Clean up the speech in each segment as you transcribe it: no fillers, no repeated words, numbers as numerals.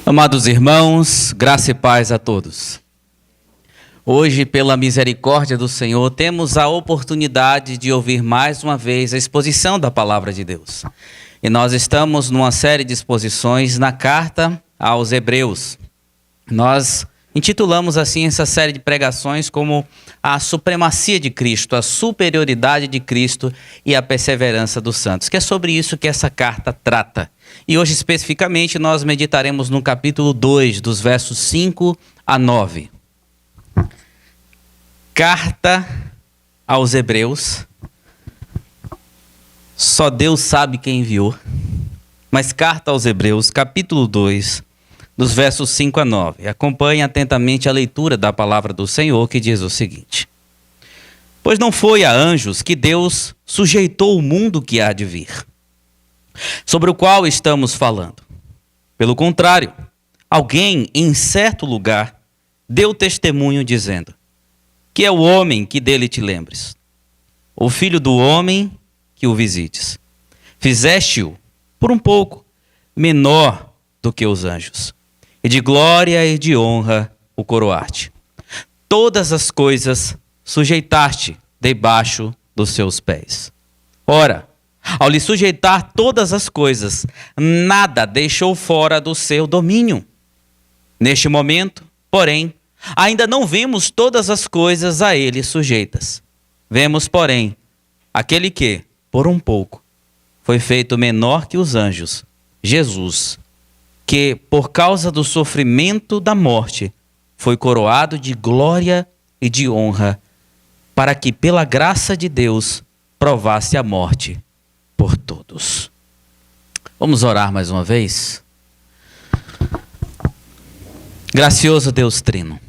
Amados irmãos, graça e paz a todos. Hoje, pela misericórdia do Senhor, temos a oportunidade de ouvir mais uma vez a exposição da Palavra de Deus. E nós estamos numa série de exposições na Carta aos Hebreus. Nós intitulamos assim essa série de pregações como a supremacia de Cristo, a superioridade de Cristo e a perseverança dos santos, que é sobre isso que essa carta trata. E hoje, especificamente, nós meditaremos no capítulo 2, dos versos 5 a 9. Carta aos Hebreus. Só Deus sabe quem enviou. Mas carta aos Hebreus, capítulo 2, dos versos 5 a 9. Acompanhe atentamente a leitura da palavra do Senhor, que diz o seguinte: Pois não foi a anjos que Deus sujeitou o mundo que há de vir, sobre o qual estamos falando. Pelo contrário, alguém em certo lugar deu testemunho dizendo: que é o homem que dele te lembres, o filho do homem que o visites. Fizeste-o por um pouco menor do que os anjos, e de glória e de honra o coroaste. Todas as coisas sujeitaste debaixo dos seus pés. Ora, ao lhe sujeitar todas as coisas, nada deixou fora do seu domínio. Neste momento, porém, ainda não vemos todas as coisas a ele sujeitas. Vemos, porém, aquele que, por um pouco, foi feito menor que os anjos, Jesus, que, por causa do sofrimento da morte, foi coroado de glória e de honra, para que, pela graça de Deus, provasse a morte por todos. Vamos orar mais uma vez? Gracioso Deus Trino,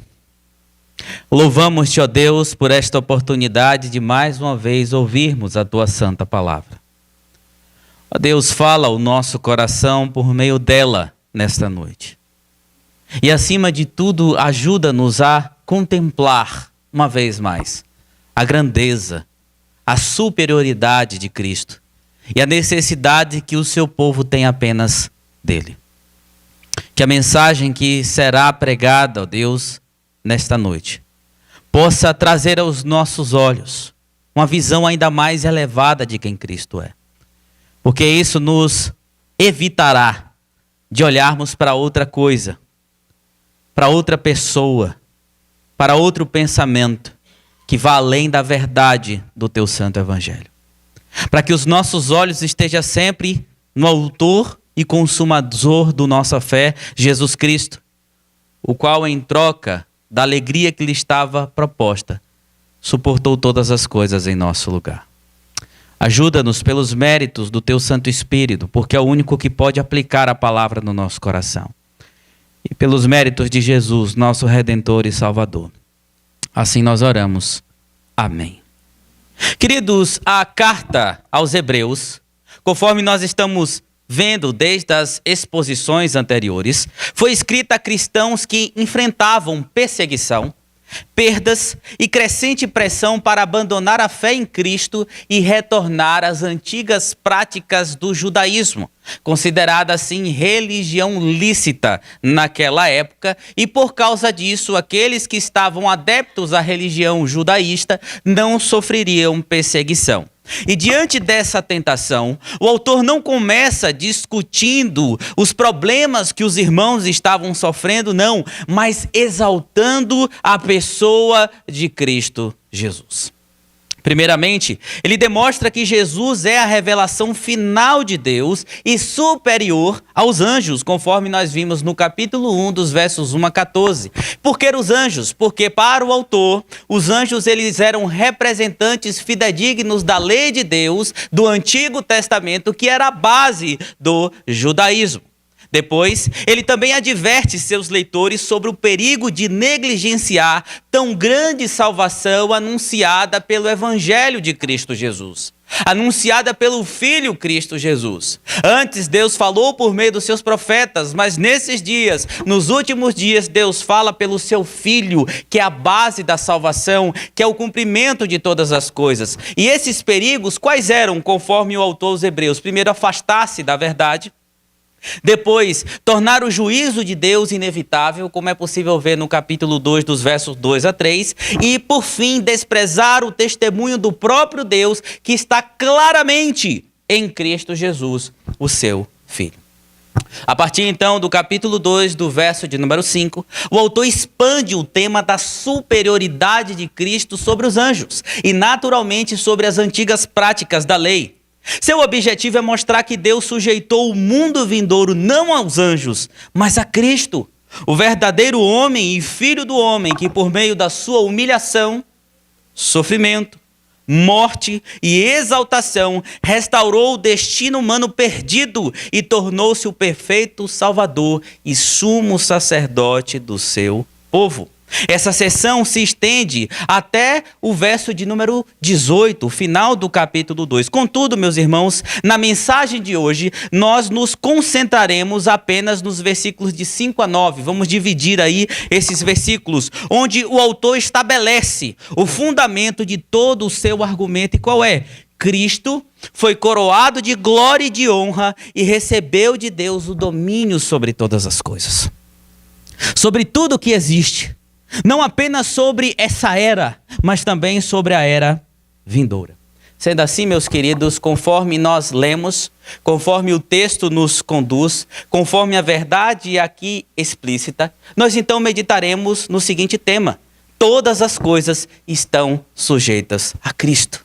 louvamos-te, ó Deus, por esta oportunidade de mais uma vez ouvirmos a tua santa palavra. Ó Deus, fala ao nosso coração por meio dela nesta noite. E acima de tudo, ajuda-nos a contemplar uma vez mais a grandeza, a superioridade de Cristo e a necessidade que o seu povo tem apenas dele. Que a mensagem que será pregada, ó Deus, nesta noite, possa trazer aos nossos olhos uma visão ainda mais elevada de quem Cristo é. Porque isso nos evitará de olharmos para outra coisa, para outra pessoa, para outro pensamento que vá além da verdade do teu santo evangelho. Para que os nossos olhos estejam sempre no autor e consumador da nossa fé, Jesus Cristo, o qual, em troca da alegria que lhe estava proposta, suportou todas as coisas em nosso lugar. Ajuda-nos pelos méritos do teu Santo Espírito, porque é o único que pode aplicar a palavra no nosso coração. E pelos méritos de Jesus, nosso Redentor e Salvador. Assim nós oramos. Amém. Queridos, a carta aos Hebreus, conforme nós estamos vendo desde as exposições anteriores, foi escrita a cristãos que enfrentavam perseguição, perdas e crescente pressão para abandonar a fé em Cristo e retornar às antigas práticas do judaísmo, considerada assim religião lícita naquela época, e por causa disso aqueles que estavam adeptos à religião judaísta não sofreriam perseguição. E diante dessa tentação, o autor não começa discutindo os problemas que os irmãos estavam sofrendo, não, mas exaltando a pessoa de Cristo Jesus. Primeiramente, ele demonstra que Jesus é a revelação final de Deus e superior aos anjos, conforme nós vimos no capítulo 1, dos versos 1 a 14. Por que os anjos? Porque para o autor, os anjos eles eram representantes fidedignos da lei de Deus do Antigo Testamento, que era a base do judaísmo. Depois, ele também adverte seus leitores sobre o perigo de negligenciar tão grande salvação anunciada pelo Evangelho de Cristo Jesus, anunciada pelo Filho Cristo Jesus. Antes, Deus falou por meio dos seus profetas, mas nesses dias, nos últimos dias, Deus fala pelo seu Filho, que é a base da salvação, que é o cumprimento de todas as coisas. E esses perigos, quais eram, conforme o autor aos Hebreus? Primeiro, afastar-se da verdade. Depois, tornar o juízo de Deus inevitável, como é possível ver no capítulo 2, dos versos 2 a 3. E, por fim, desprezar o testemunho do próprio Deus, que está claramente em Cristo Jesus, o seu Filho. A partir, então, do capítulo 2, do verso de número 5, o autor expande o tema da superioridade de Cristo sobre os anjos e, naturalmente, sobre as antigas práticas da lei. Seu objetivo é mostrar que Deus sujeitou o mundo vindouro não aos anjos, mas a Cristo, o verdadeiro homem e filho do homem, que por meio da sua humilhação, sofrimento, morte e exaltação restaurou o destino humano perdido e tornou-se o perfeito Salvador e sumo sacerdote do seu povo. Essa seção se estende até o verso de número 18, o final do capítulo 2. Contudo, meus irmãos, na mensagem de hoje, nós nos concentraremos apenas nos versículos de 5 a 9. Vamos dividir aí esses versículos, onde o autor estabelece o fundamento de todo o seu argumento. E qual é? Cristo foi coroado de glória e de honra e recebeu de Deus o domínio sobre todas as coisas. Sobre tudo que existe. Não apenas sobre essa era, mas também sobre a era vindoura. Sendo assim, meus queridos, conforme nós lemos, conforme o texto nos conduz, conforme a verdade aqui explícita, nós então meditaremos no seguinte tema: todas as coisas estão sujeitas a Cristo.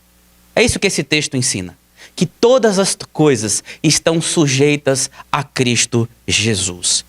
É isso que esse texto ensina, que todas as coisas estão sujeitas a Cristo Jesus.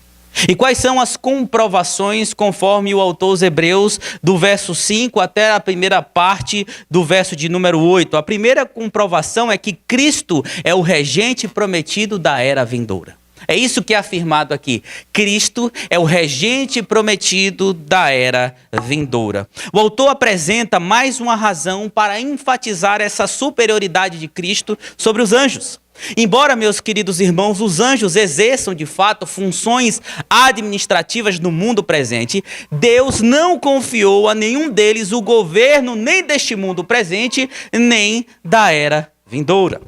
E quais são as comprovações, conforme o autor aos Hebreus, do verso 5 até a primeira parte do verso de número 8? A primeira comprovação é que Cristo é o regente prometido da era vindoura. É isso que é afirmado aqui. Cristo é o regente prometido da era vindoura. O autor apresenta mais uma razão para enfatizar essa superioridade de Cristo sobre os anjos. Embora, meus queridos irmãos, os anjos exerçam de fato funções administrativas no mundo presente, Deus não confiou a nenhum deles o governo nem deste mundo presente, nem da era vindoura.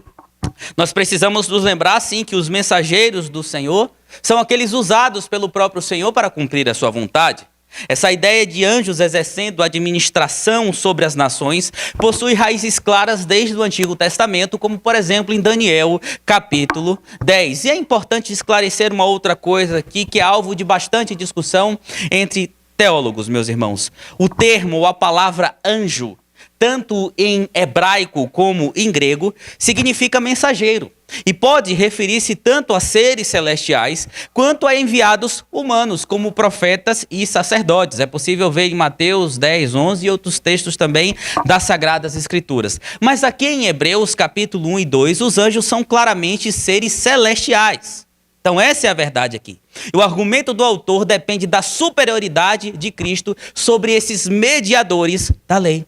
Nós precisamos nos lembrar, sim, que os mensageiros do Senhor são aqueles usados pelo próprio Senhor para cumprir a sua vontade. Essa ideia de anjos exercendo administração sobre as nações possui raízes claras desde o Antigo Testamento, como por exemplo em Daniel capítulo 10. E é importante esclarecer uma outra coisa aqui, que é alvo de bastante discussão entre teólogos, meus irmãos. O termo ou a palavra anjo, tanto em hebraico como em grego, significa mensageiro. E pode referir-se tanto a seres celestiais, quanto a enviados humanos, como profetas e sacerdotes. É possível ver em Mateus 10, 11 e outros textos também das Sagradas Escrituras. Mas aqui em Hebreus capítulo 1 e 2, os anjos são claramente seres celestiais. Então essa é a verdade aqui. E o argumento do autor depende da superioridade de Cristo sobre esses mediadores da lei.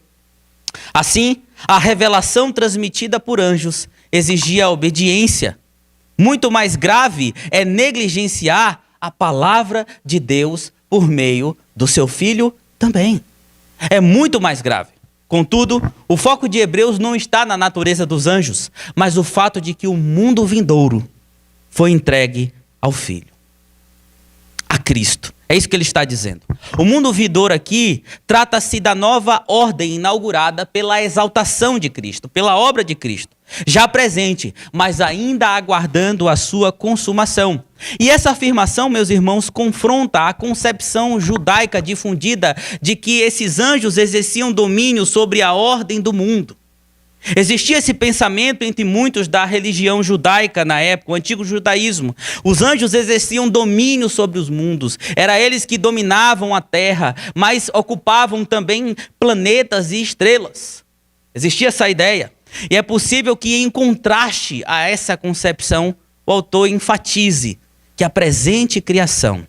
Assim, a revelação transmitida por anjos exigia obediência. Muito mais grave é negligenciar a palavra de Deus por meio do seu Filho também. É muito mais grave. Contudo, o foco de Hebreus não está na natureza dos anjos, mas o fato de que o mundo vindouro foi entregue ao Filho, a Cristo. É isso que ele está dizendo. O mundo vindouro aqui trata-se da nova ordem inaugurada pela exaltação de Cristo, pela obra de Cristo, já presente, mas ainda aguardando a sua consumação. E essa afirmação, meus irmãos, confronta a concepção judaica difundida de que esses anjos exerciam domínio sobre a ordem do mundo. Existia esse pensamento entre muitos da religião judaica na época, o antigo judaísmo. Os anjos exerciam domínio sobre os mundos. Era eles que dominavam a terra, mas ocupavam também planetas e estrelas. Existia essa ideia. E é possível que, em contraste a essa concepção, o autor enfatize que a presente criação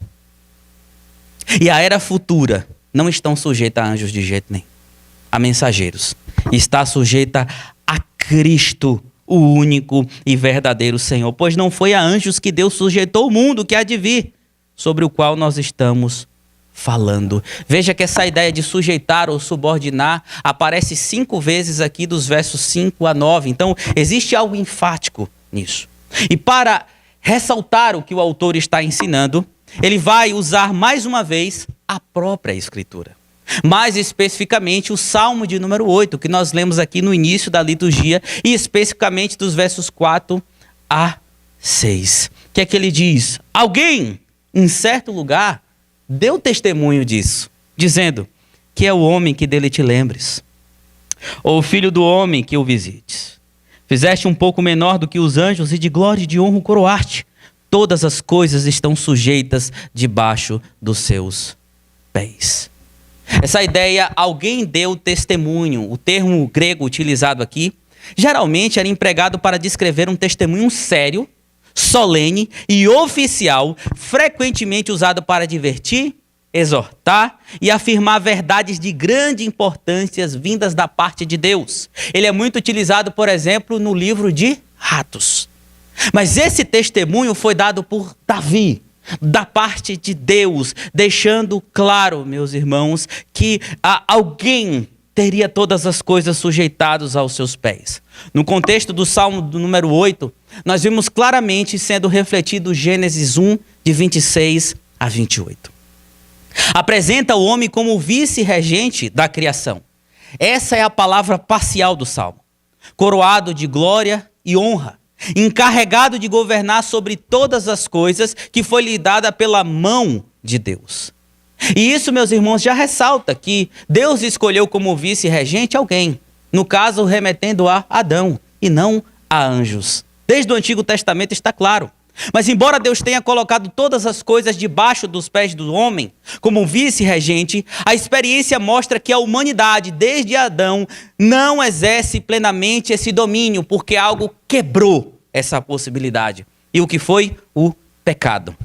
e a era futura não estão sujeitas a anjos de jeito nenhum, a mensageiros. Está sujeita a Cristo, o único e verdadeiro Senhor, pois não foi a anjos que Deus sujeitou o mundo que há de vir, sobre o qual nós estamos falando. Veja que essa ideia de sujeitar ou subordinar aparece 5 vezes aqui dos versos 5 a 9. Então, existe algo enfático nisso. E para ressaltar o que o autor está ensinando, ele vai usar mais uma vez a própria Escritura. Mais especificamente o Salmo de número 8, que nós lemos aqui no início da liturgia, e especificamente dos versos 4 a 6. Que é que ele diz? Alguém, em certo lugar, deu testemunho disso, dizendo que é o homem que dele te lembres, ou o filho do homem que o visites. Fizeste um pouco menor do que os anjos e de glória e de honra o coroaste. Todas as coisas estão sujeitas debaixo dos seus pés. Essa ideia, alguém deu testemunho, o termo grego utilizado aqui, geralmente era empregado para descrever um testemunho sério, solene e oficial, frequentemente usado para advertir, exortar e afirmar verdades de grande importância vindas da parte de Deus. Ele é muito utilizado, por exemplo, no livro de Atos. Mas esse testemunho foi dado por Davi, da parte de Deus, deixando claro, meus irmãos, que alguém teria todas as coisas sujeitadas aos seus pés. No contexto do Salmo do número 8, nós vimos claramente sendo refletido Gênesis 1, de 26 a 28. Apresenta o homem como o vice-regente da criação. Essa é a palavra parcial do Salmo. Coroado de glória e honra, encarregado de governar sobre todas as coisas que foi lhe dada pela mão de Deus. E isso, meus irmãos, já ressalta que Deus escolheu como vice-regente alguém, no caso remetendo a Adão e não a anjos. Desde o Antigo Testamento está claro. Mas embora Deus tenha colocado todas as coisas debaixo dos pés do homem, como vice-regente, a experiência mostra que a humanidade, desde Adão, não exerce plenamente esse domínio, porque algo quebrou essa possibilidade. E o que foi? O pecado.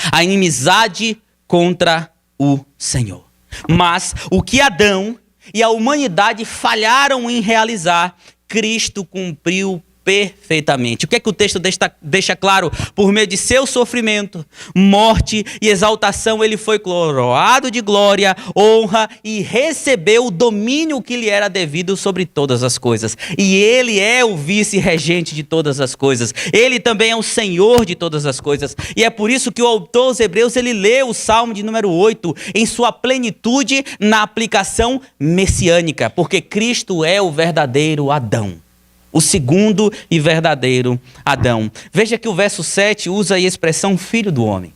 A inimizade contra o Senhor. Mas o que Adão e a humanidade falharam em realizar, Cristo cumpriu perfeitamente. O que é que o texto deixa claro? Por meio de seu sofrimento, morte e exaltação, ele foi coroado de glória, honra e recebeu o domínio que lhe era devido sobre todas as coisas. E ele é o vice-regente de todas as coisas. Ele também é o Senhor de todas as coisas. E é por isso que o autor aos Hebreus, ele lê o Salmo de número 8 em sua plenitude na aplicação messiânica, porque Cristo é o verdadeiro Adão. O segundo e verdadeiro Adão. Veja que o verso 7 usa a expressão filho do homem.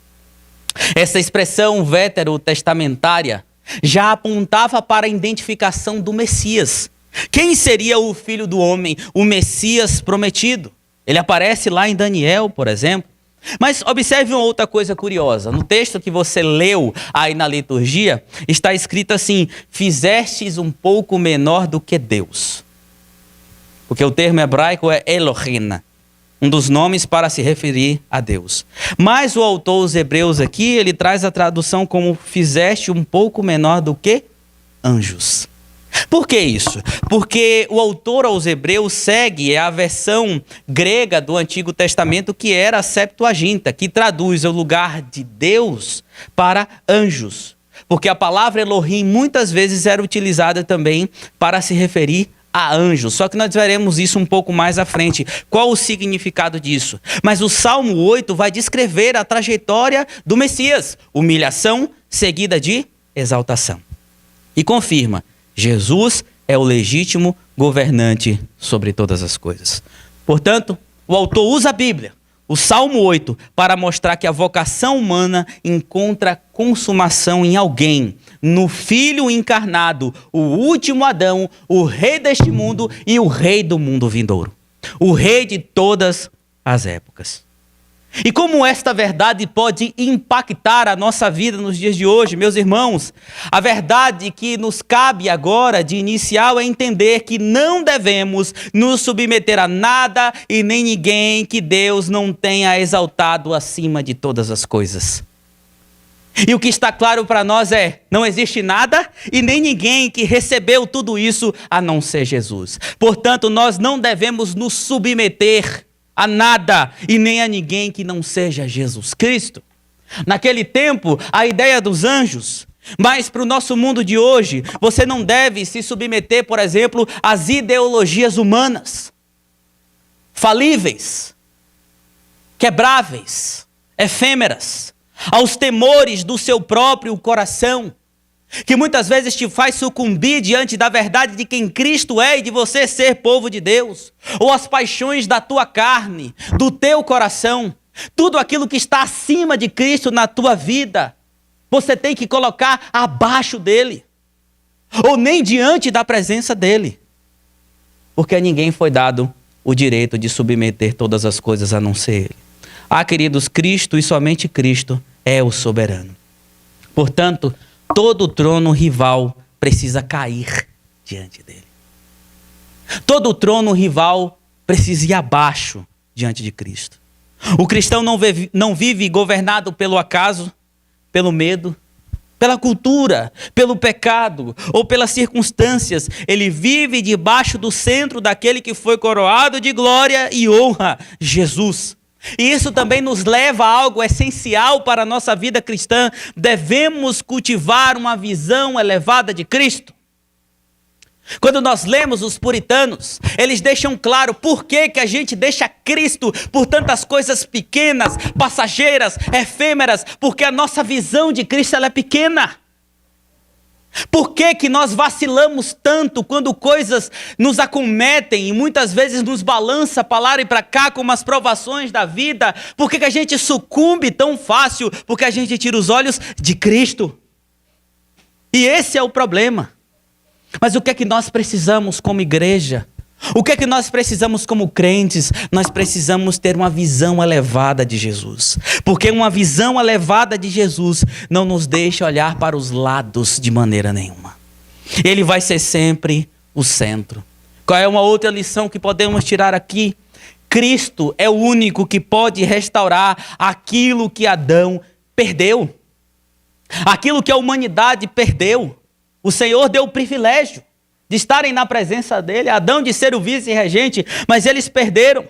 Essa expressão veterotestamentária já apontava para a identificação do Messias. Quem seria o filho do homem, o Messias prometido? Ele aparece lá em Daniel, por exemplo. Mas observe uma outra coisa curiosa. No texto que você leu aí na liturgia, está escrito assim: fizestes um pouco menor do que Deus. Porque o termo hebraico é Elohim, um dos nomes para se referir a Deus. Mas o autor aos Hebreus aqui, ele traz a tradução como fizeste um pouco menor do que anjos. Por que isso? Porque o autor aos Hebreus segue a versão grega do Antigo Testamento, que era a Septuaginta, que traduz o lugar de Deus para anjos. Porque a palavra Elohim muitas vezes era utilizada também para se referir a anjos, só que nós veremos isso um pouco mais à frente. Qual o significado disso? Mas o Salmo 8 vai descrever a trajetória do Messias, humilhação seguida de exaltação. E confirma, Jesus é o legítimo governante sobre todas as coisas. Portanto, o autor usa a Bíblia, o Salmo 8, para mostrar que a vocação humana encontra consumação em alguém, no Filho encarnado, o último Adão, o rei deste mundo e o rei do mundo vindouro. O rei de todas as épocas. E como esta verdade pode impactar a nossa vida nos dias de hoje, meus irmãos? A verdade que nos cabe agora de inicial é entender que não devemos nos submeter a nada e nem ninguém que Deus não tenha exaltado acima de todas as coisas. E o que está claro para nós é, não existe nada e nem ninguém que recebeu tudo isso a não ser Jesus. Portanto, nós não devemos nos submeter a nada e nem a ninguém que não seja Jesus Cristo. Naquele tempo, a ideia dos anjos, mas para o nosso mundo de hoje, você não deve se submeter, por exemplo, às ideologias humanas, falíveis, quebráveis, efêmeras, aos temores do seu próprio coração, que muitas vezes te faz sucumbir diante da verdade de quem Cristo é e de você ser povo de Deus, ou as paixões da tua carne, do teu coração, tudo aquilo que está acima de Cristo na tua vida, você tem que colocar abaixo dele, ou nem diante da presença dele, porque a ninguém foi dado o direito de submeter todas as coisas a não ser ele. Ah, queridos, Cristo e somente Cristo é o soberano. Portanto, todo trono rival precisa cair diante dele. Todo trono rival precisa ir abaixo diante de Cristo. O cristão não vive governado pelo acaso, pelo medo, pela cultura, pelo pecado ou pelas circunstâncias. Ele vive debaixo do centro daquele que foi coroado de glória e honra, Jesus. E isso também nos leva a algo essencial para a nossa vida cristã. Devemos cultivar uma visão elevada de Cristo. Quando nós lemos os puritanos, eles deixam claro por que a gente deixa Cristo por tantas coisas pequenas, passageiras, efêmeras, porque a nossa visão de Cristo ela é pequena. Por que nós vacilamos tanto quando coisas nos acometem e muitas vezes nos balança para lá e para cá como as provações da vida? Por que a gente sucumbe tão fácil? Porque a gente tira os olhos de Cristo. E esse é o problema. Mas o que é que nós precisamos como igreja? O que é que nós precisamos como crentes? Nós precisamos ter uma visão elevada de Jesus. Porque uma visão elevada de Jesus não nos deixa olhar para os lados de maneira nenhuma. Ele vai ser sempre o centro. Qual é uma outra lição que podemos tirar aqui? Cristo é o único que pode restaurar aquilo que Adão perdeu. Aquilo que a humanidade perdeu. O Senhor deu o privilégio de estarem na presença dele, Adão de ser o vice-regente, mas eles perderam.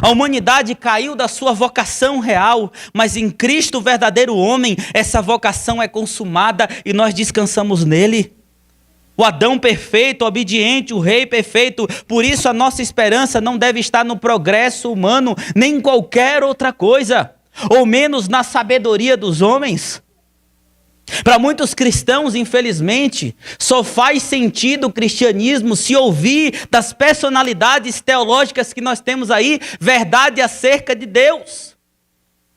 A humanidade caiu da sua vocação real, mas em Cristo, o verdadeiro homem, essa vocação é consumada e nós descansamos nele. O Adão perfeito, obediente, o rei perfeito, por isso a nossa esperança não deve estar no progresso humano, nem em qualquer outra coisa, ou menos na sabedoria dos homens. Para muitos cristãos, infelizmente, só faz sentido o cristianismo se ouvir das personalidades teológicas que nós temos aí, verdade acerca de Deus.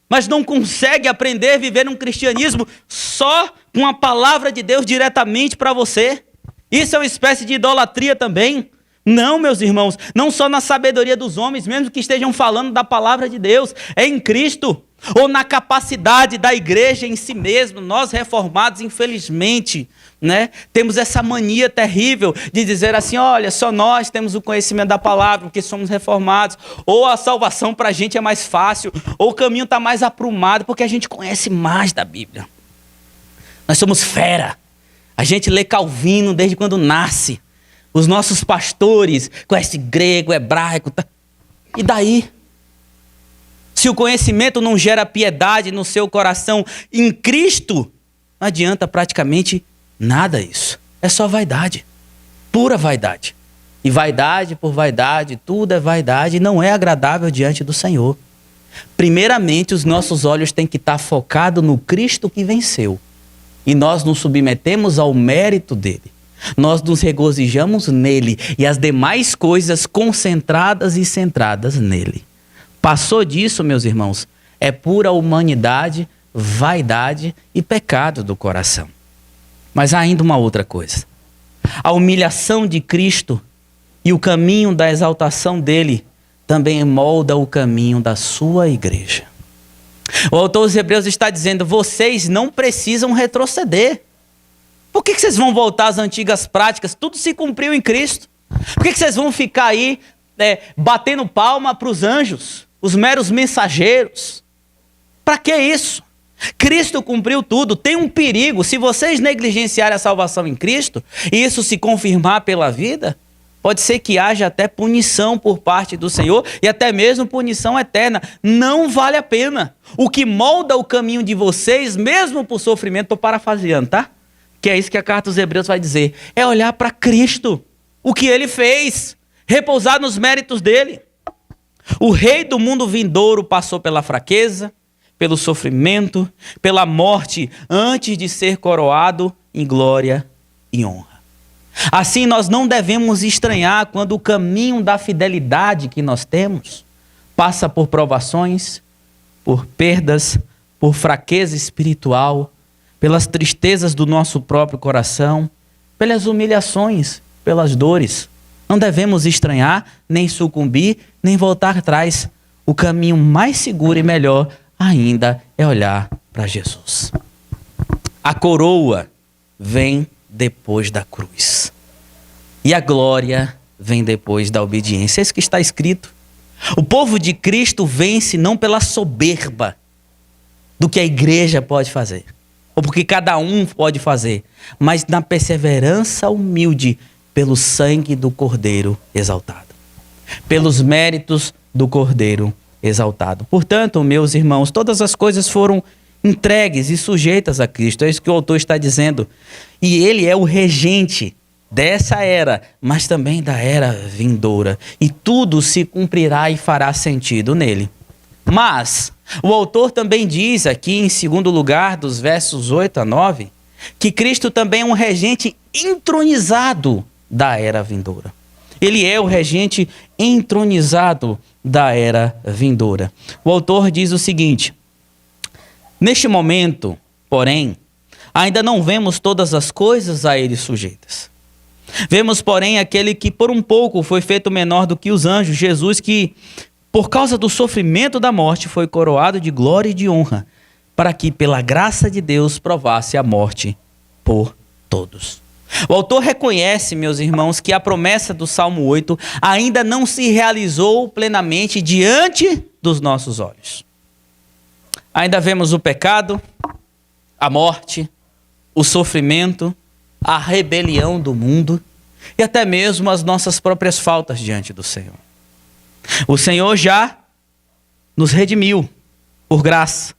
Mas não consegue aprender a viver um cristianismo só com a palavra de Deus diretamente para você. Isso é uma espécie de idolatria também. Não, meus irmãos, não só na sabedoria dos homens, mesmo que estejam falando da palavra de Deus, é em Cristo. Ou na capacidade da igreja em si mesmo. Nós reformados, infelizmente, temos essa mania terrível de dizer assim, olha, só nós temos o conhecimento da palavra, porque somos reformados, ou a salvação para a gente é mais fácil, ou o caminho está mais aprumado, porque a gente conhece mais da Bíblia. Nós somos fera, a gente lê Calvino desde quando nasce, os nossos pastores conhecem grego, hebraico, e daí? Se o conhecimento não gera piedade no seu coração em Cristo, não adianta praticamente nada isso. É só vaidade, pura vaidade. E vaidade por vaidade, tudo é vaidade e não é agradável diante do Senhor. Primeiramente, os nossos olhos têm que estar focados no Cristo que venceu. E nós nos submetemos ao mérito dele. Nós nos regozijamos nele e as demais coisas concentradas e centradas nele. Passou disso, meus irmãos, é pura humanidade, vaidade e pecado do coração. Mas há ainda uma outra coisa. A humilhação de Cristo e o caminho da exaltação dele também molda o caminho da sua igreja. O autor dos Hebreus está dizendo, vocês não precisam retroceder. Por que vocês vão voltar às antigas práticas? Tudo se cumpriu em Cristo. Por que vocês vão ficar aí batendo palma para os anjos? Os meros mensageiros. Para que isso? Cristo cumpriu tudo. Tem um perigo. Se vocês negligenciarem a salvação em Cristo, e isso se confirmar pela vida, pode ser que haja até punição por parte do Senhor, e até mesmo punição eterna. Não vale a pena. O que molda o caminho de vocês, mesmo por sofrimento, estou parafraseando, tá? Que é isso que a carta dos Hebreus vai dizer. É olhar para Cristo. O que ele fez. Repousar nos méritos dele. O rei do mundo vindouro passou pela fraqueza, pelo sofrimento, pela morte, antes de ser coroado em glória e honra. Assim, nós não devemos estranhar quando o caminho da fidelidade que nós temos passa por provações, por perdas, por fraqueza espiritual, pelas tristezas do nosso próprio coração, pelas humilhações, pelas dores. Não devemos estranhar, nem sucumbir, nem voltar atrás. O caminho mais seguro e melhor ainda é olhar para Jesus. A coroa vem depois da cruz. E a glória vem depois da obediência. É isso que está escrito. O povo de Cristo vence não pela soberba do que a igreja pode fazer, ou porque cada um pode fazer, mas na perseverança humilde pelo sangue do Cordeiro exaltado, pelos méritos do Cordeiro exaltado. Portanto, meus irmãos, todas as coisas foram entregues e sujeitas a Cristo. É isso que o autor está dizendo. E ele é o regente dessa era, mas também da era vindoura. E tudo se cumprirá e fará sentido nele. Mas o autor também diz aqui, em segundo lugar, dos versos 8 a 9, que Cristo também é um regente entronizado da era vindoura. Ele é o regente entronizado da era vindoura. O autor diz o seguinte: neste momento, porém, ainda não vemos todas as coisas a ele sujeitas. Vemos, porém, aquele que por um pouco foi feito menor do que os anjos, Jesus, que por causa do sofrimento da morte foi coroado de glória e de honra, para que pela graça de Deus provasse a morte por todos. O autor reconhece, meus irmãos, que a promessa do Salmo 8 ainda não se realizou plenamente diante dos nossos olhos. Ainda vemos o pecado, a morte, o sofrimento, a rebelião do mundo e até mesmo as nossas próprias faltas diante do Senhor. O Senhor já nos redimiu por graça,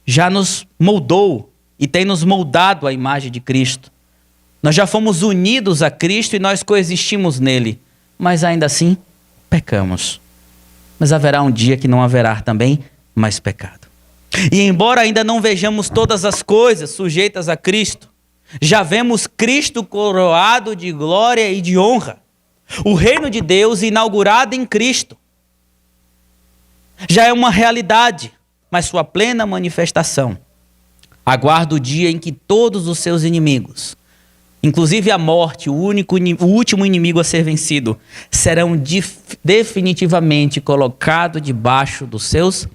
já nos moldou e tem nos moldado à imagem de Cristo. Nós já fomos unidos a Cristo e nós coexistimos nele, mas ainda assim pecamos. Mas haverá um dia que não haverá também mais pecado. E embora ainda não vejamos todas as coisas sujeitas a Cristo, já vemos Cristo coroado de glória e de honra. O reino de Deus inaugurado em Cristo já é uma realidade, mas sua plena manifestação aguarda o dia em que todos os seus inimigos, inclusive a morte, o último inimigo a ser vencido, serão definitivamente colocados debaixo dos seus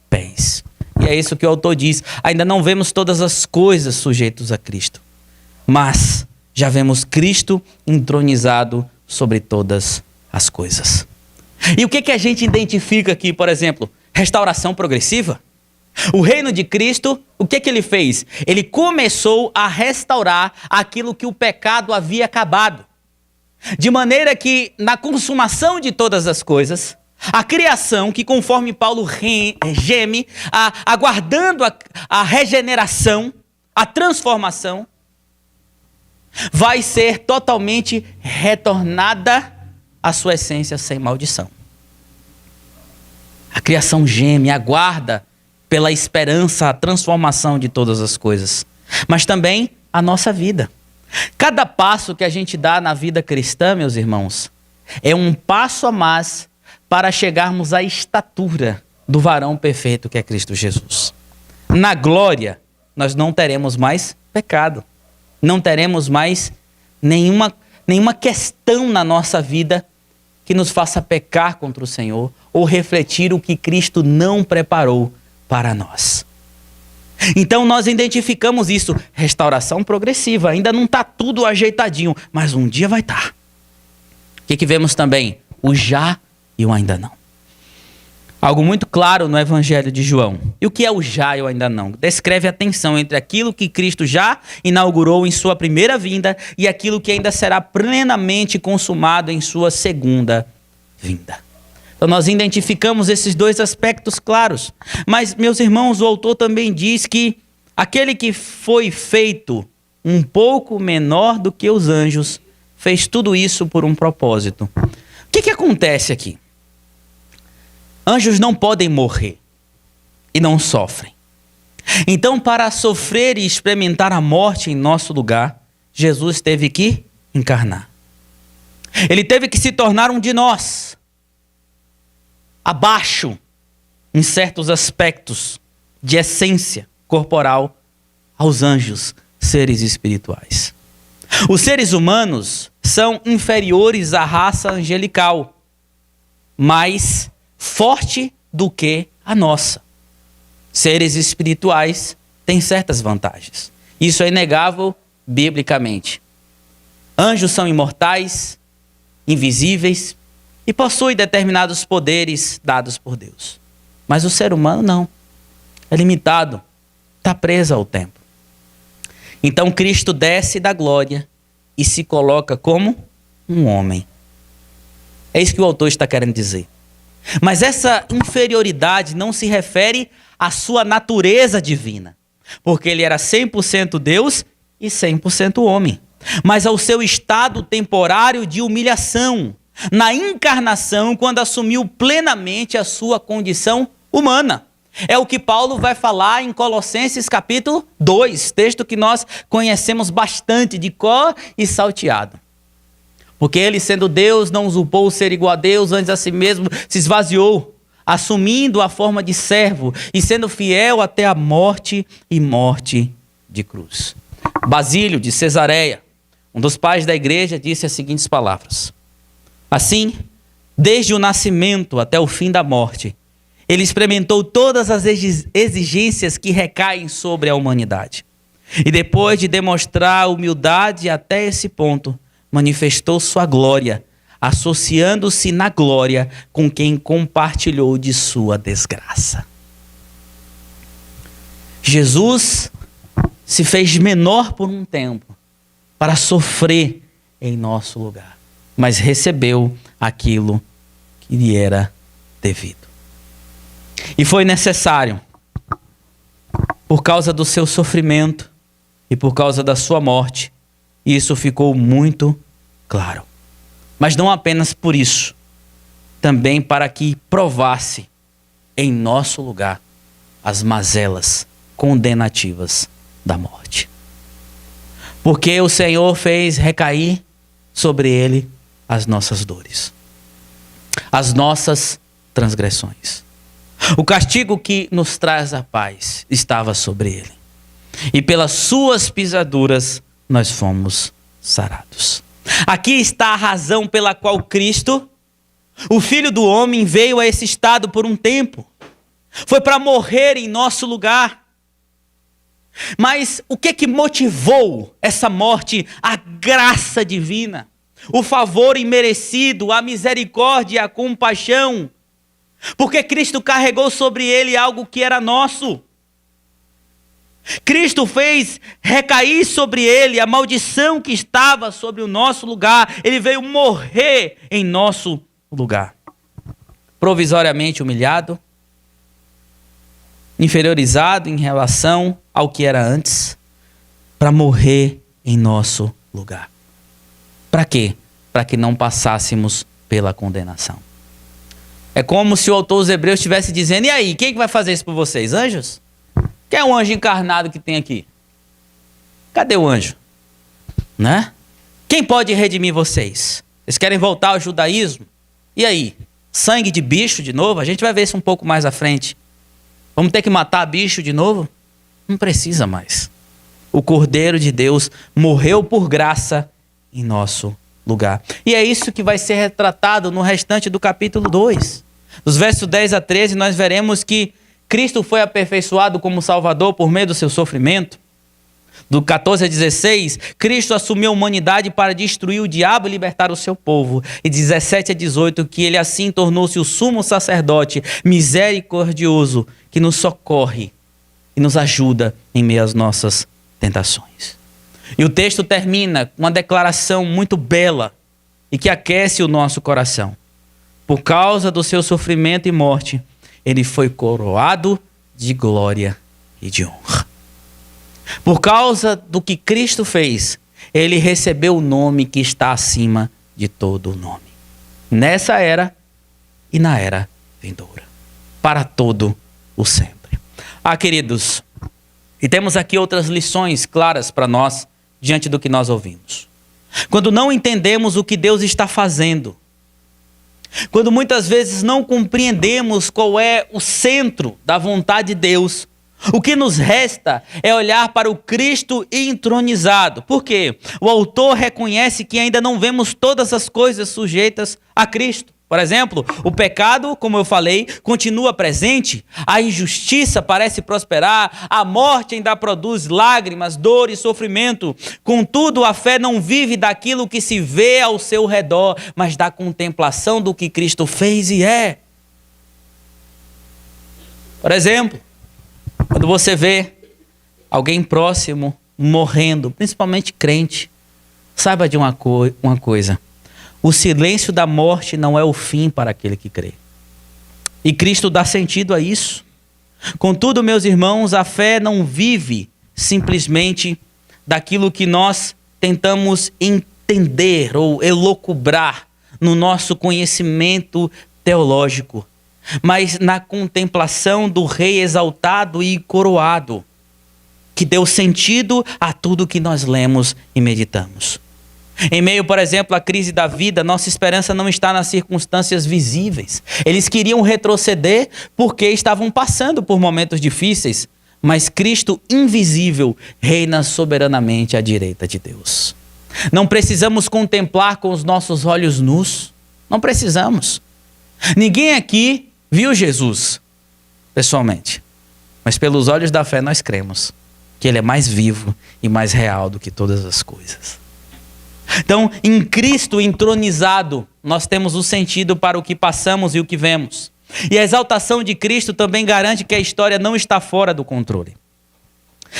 pés. E é isso que o autor diz. Ainda não vemos todas as coisas sujeitas a Cristo, mas já vemos Cristo entronizado sobre todas as coisas. E o que a gente identifica aqui, por exemplo? Restauração progressiva. O reino de Cristo, o que ele fez? Ele começou a restaurar aquilo que o pecado havia acabado. De maneira que, na consumação de todas as coisas, a criação, que conforme Paulo geme, aguardando a regeneração, a transformação, vai ser totalmente retornada à sua essência sem maldição. A criação geme, aguarda pela esperança, a transformação de todas as coisas. Mas também a nossa vida. Cada passo que a gente dá na vida cristã, meus irmãos, é um passo a mais para chegarmos à estatura do varão perfeito que é Cristo Jesus. Na glória, nós não teremos mais pecado. Não teremos mais nenhuma questão na nossa vida que nos faça pecar contra o Senhor ou refletir o que Cristo não preparou para nós. Então nós identificamos isso, restauração progressiva, ainda não está tudo ajeitadinho, mas um dia vai estar. O que vemos também? O já e o ainda não. Algo muito claro no Evangelho de João. E o que é o já e o ainda não? Descreve a tensão entre aquilo que Cristo já inaugurou em sua primeira vinda e aquilo que ainda será plenamente consumado em sua segunda vinda. Então nós identificamos esses dois aspectos claros. Mas, meus irmãos, o autor também diz que aquele que foi feito um pouco menor do que os anjos fez tudo isso por um propósito. O que acontece aqui? Anjos não podem morrer e não sofrem. Então, para sofrer e experimentar a morte em nosso lugar, Jesus teve que encarnar. Ele teve que se tornar um de nós, abaixo, em certos aspectos de essência corporal, aos anjos, seres espirituais. Os seres humanos são inferiores à raça angelical, mais forte do que a nossa. Seres espirituais têm certas vantagens. Isso é inegável biblicamente. Anjos são imortais, invisíveis e possuem determinados poderes dados por Deus. Mas o ser humano não. É limitado, está preso ao tempo. Então Cristo desce da glória e se coloca como um homem. É isso que o autor está querendo dizer. Mas essa inferioridade não se refere à sua natureza divina, porque ele era 100% Deus e 100% homem, mas ao seu estado temporário de humilhação, na encarnação, quando assumiu plenamente a sua condição humana. É o que Paulo vai falar em Colossenses capítulo 2, texto que nós conhecemos bastante de cor e salteado. Porque ele, sendo Deus, não usurpou o ser igual a Deus, antes a si mesmo se esvaziou, assumindo a forma de servo e sendo fiel até a morte e morte de cruz. Basílio de Cesareia, um dos pais da igreja, disse as seguintes palavras: assim, desde o nascimento até o fim da morte, ele experimentou todas as exigências que recaem sobre a humanidade. E depois de demonstrar humildade até esse ponto, manifestou sua glória, associando-se na glória com quem compartilhou de sua desgraça. Jesus se fez menor por um tempo para sofrer em nosso lugar, mas recebeu aquilo que lhe era devido. E foi necessário, por causa do seu sofrimento e por causa da sua morte, e isso ficou muito claro. Mas não apenas por isso, também para que provasse em nosso lugar as mazelas condenativas da morte. Porque o Senhor fez recair sobre ele as nossas dores, as nossas transgressões. O castigo que nos traz a paz estava sobre ele. E pelas suas pisaduras nós fomos sarados. Aqui está a razão pela qual Cristo, o Filho do Homem, veio a esse estado por um tempo. Foi para morrer em nosso lugar. Mas o que motivou essa morte? A graça divina, o favor imerecido, a misericórdia, a compaixão. Porque Cristo carregou sobre ele algo que era nosso. Cristo fez recair sobre ele a maldição que estava sobre o nosso lugar. Ele veio morrer em nosso lugar. Provisoriamente humilhado, inferiorizado em relação ao que era antes, para morrer em nosso lugar. Para quê? Para que não passássemos pela condenação. É como se o autor dos Hebreus estivesse dizendo: e aí, quem que vai fazer isso por vocês? Anjos? Quem é o anjo encarnado que tem aqui? Cadê o anjo? Né? Quem pode redimir vocês? Vocês querem voltar ao judaísmo? E aí? Sangue de bicho de novo? A gente vai ver isso um pouco mais à frente. Vamos ter que matar bicho de novo? Não precisa mais. O Cordeiro de Deus morreu por graça em nosso lugar. E é isso que vai ser retratado no restante do capítulo 2. Dos versos 10 a 13, nós veremos que Cristo foi aperfeiçoado como Salvador por meio do seu sofrimento. Do 14 a 16, Cristo assumiu a humanidade para destruir o diabo e libertar o seu povo. E 17 a 18, que ele assim tornou-se o sumo sacerdote misericordioso, que nos socorre e nos ajuda em meio às nossas tentações. E o texto termina com uma declaração muito bela e que aquece o nosso coração. Por causa do seu sofrimento e morte, ele foi coroado de glória e de honra. Por causa do que Cristo fez, ele recebeu o nome que está acima de todo nome, nessa era e na era vindoura. para todo o sempre. Queridos, e temos aqui outras lições claras para nós diante do que nós ouvimos. Quando não entendemos o que Deus está fazendo, quando muitas vezes não compreendemos qual é o centro da vontade de Deus, o que nos resta é olhar para o Cristo entronizado. Por quê? O autor reconhece que ainda não vemos todas as coisas sujeitas a Cristo. Por exemplo, o pecado, como eu falei, continua presente, a injustiça parece prosperar, a morte ainda produz lágrimas, dor e sofrimento. Contudo, a fé não vive daquilo que se vê ao seu redor, mas da contemplação do que Cristo fez e é. Por exemplo, quando você vê alguém próximo morrendo, principalmente crente, saiba de uma coisa: o silêncio da morte não é o fim para aquele que crê. E Cristo dá sentido a isso. Contudo, meus irmãos, a fé não vive simplesmente daquilo que nós tentamos entender ou elocubrar no nosso conhecimento teológico, mas na contemplação do Rei exaltado e coroado, que deu sentido a tudo que nós lemos e meditamos. Em meio, por exemplo, à crise da vida, nossa esperança não está nas circunstâncias visíveis. Eles queriam retroceder porque estavam passando por momentos difíceis, mas Cristo invisível reina soberanamente à direita de Deus. Não precisamos contemplar com os nossos olhos nus. Não precisamos. Ninguém aqui viu Jesus pessoalmente, mas pelos olhos da fé nós cremos que Ele é mais vivo e mais real do que todas as coisas. Então, em Cristo entronizado, nós temos o sentido para o que passamos e o que vemos. E a exaltação de Cristo também garante que a história não está fora do controle.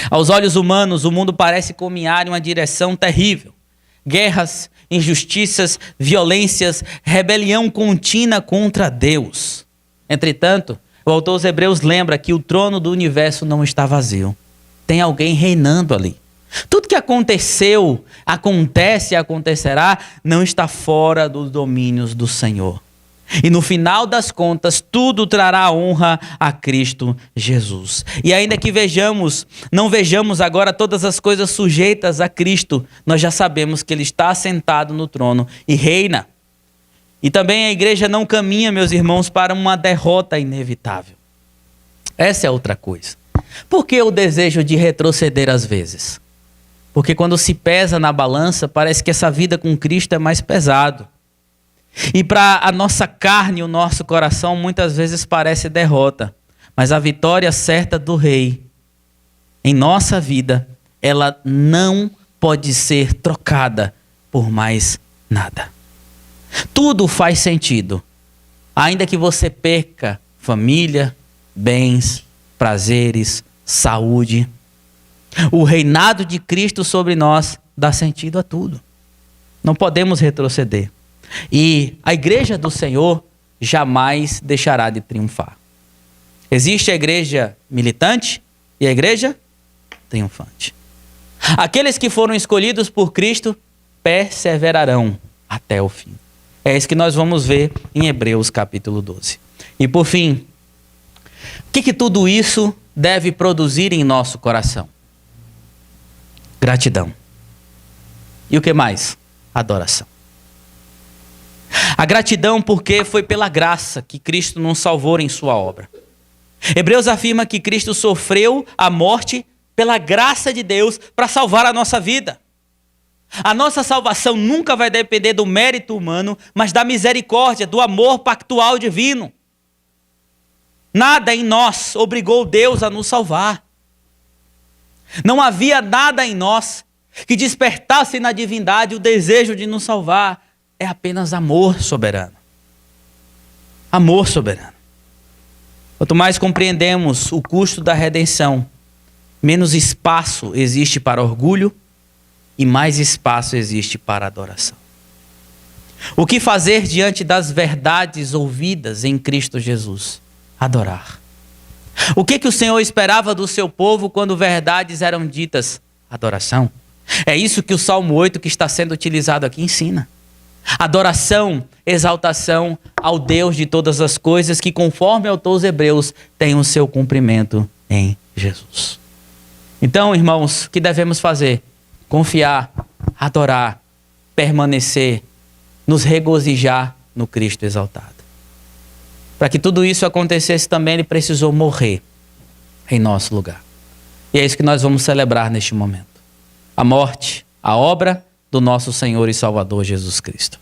Aos olhos humanos, o mundo parece caminhar em uma direção terrível. Guerras, injustiças, violências, rebelião contínua contra Deus. Entretanto, o autor aos Hebreus lembra que o trono do universo não está vazio. Tem alguém reinando ali. Tudo que aconteceu, acontece e acontecerá não está fora dos domínios do Senhor. E no final das contas, tudo trará honra a Cristo Jesus. E ainda que não vejamos agora todas as coisas sujeitas a Cristo, nós já sabemos que Ele está assentado no trono e reina. E também a igreja não caminha, meus irmãos, para uma derrota inevitável. Essa é outra coisa. Por que o desejo de retroceder às vezes? Porque quando se pesa na balança, parece que essa vida com Cristo é mais pesado. E para a nossa carne, o nosso coração, muitas vezes parece derrota. Mas a vitória certa do Rei em nossa vida, ela não pode ser trocada por mais nada. Tudo faz sentido. Ainda que você perca família, bens, prazeres, saúde, o reinado de Cristo sobre nós dá sentido a tudo. Não podemos retroceder. E a igreja do Senhor jamais deixará de triunfar. Existe a igreja militante e a igreja triunfante. Aqueles que foram escolhidos por Cristo perseverarão até o fim. É isso que nós vamos ver em Hebreus capítulo 12. E por fim, o que tudo isso deve produzir em nosso coração? Gratidão. E o que mais? Adoração. A gratidão porque foi pela graça que Cristo nos salvou em sua obra. Hebreus afirma que Cristo sofreu a morte pela graça de Deus para salvar a nossa vida. A nossa salvação nunca vai depender do mérito humano, mas da misericórdia, do amor pactual divino. Nada em nós obrigou Deus a nos salvar. Não havia nada em nós que despertasse na divindade o desejo de nos salvar. É apenas amor soberano. Amor soberano. Quanto mais compreendemos o custo da redenção, menos espaço existe para orgulho e mais espaço existe para adoração. O que fazer diante das verdades ouvidas em Cristo Jesus? Adorar. O que o Senhor esperava do seu povo quando verdades eram ditas? Adoração. É isso que o Salmo 8, que está sendo utilizado aqui, ensina. Adoração, exaltação ao Deus de todas as coisas, que conforme autor aos Hebreus, tem o seu cumprimento em Jesus. Então, irmãos, o que devemos fazer? Confiar, adorar, permanecer, nos regozijar no Cristo exaltado. Para que tudo isso acontecesse também, ele precisou morrer em nosso lugar. E é isso que nós vamos celebrar neste momento. A morte, a obra do nosso Senhor e Salvador Jesus Cristo.